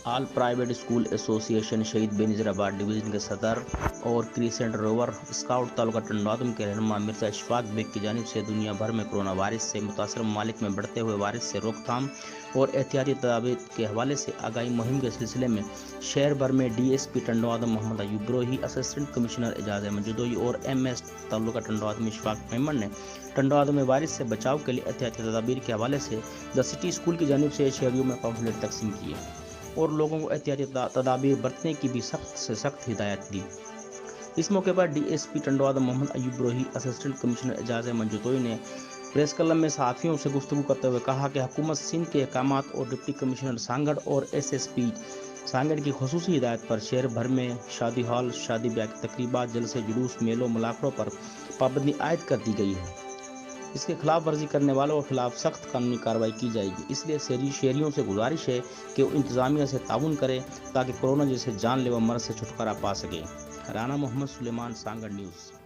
آل private school ایسوسی ایشن شہید بے نظیر آباد ڈویژن کے صدر اور کریسنٹ روور اسکاؤٹ تعلقہ ٹنڈوادم کے رہنما مرزا اشفاق بیگ کی جانب سے دنیا بھر میں کرونا وائرس سے متاثرہ ممالک میں بڑھتے ہوئے وائرس سے روک تھام اور احتیاطی تدابیر کے حوالے سے آگاہی مہم کے سلسلے میں شہر بھر میں ڈی ایس پی ٹنڈوادم محمد ایوب بروہی، اسسٹنٹ کمشنر اعجاز احمد جدوئی اور ایم ایس تعلقہ ٹنڈوادم اشفاق محمد نے ٹنڈوادم میں وائرس سے بچاؤ کے لیے احتیاطی تدابیر کے حوالے سے دی سٹی اسکول کی جانب سے شہریوں میں پمفلٹ تقسیم کیے اور لوگوں کو احتیاطی تدابیر برتنے کی بھی سخت سے سخت ہدایت دی۔ اس موقع پر ڈی ایس پی ٹنڈوادم محمد ایوب بروہی، اسسٹنٹ کمشنر اعجاز احمد جدوئی نے پریس کلب میں صحافیوں سے گفتگو کرتے ہوئے کہا کہ حکومت سندھ کے احکامات اور ڈپٹی کمشنر سانگڑ اور ایس ایس پی سانگڑ کی خصوصی ہدایت پر شہر بھر میں شادی ہال، شادی بیاہ کی تقریبات، جلسے، جلوس، میلوں، ملاقڑوں پر پابندی عائد کر دی گئی ہے۔ اس کے خلاف ورزی کرنے والوں کے خلاف سخت قانونی کارروائی کی جائے گی۔ اس لیے شہریوں سے گزارش ہے کہ وہ انتظامیہ سے تعاون کریں تاکہ کورونا جیسے جان لیوا مرض سے چھٹکارا پا سکیں۔ رانا محمد سلیمان، سانگڑ نیوز۔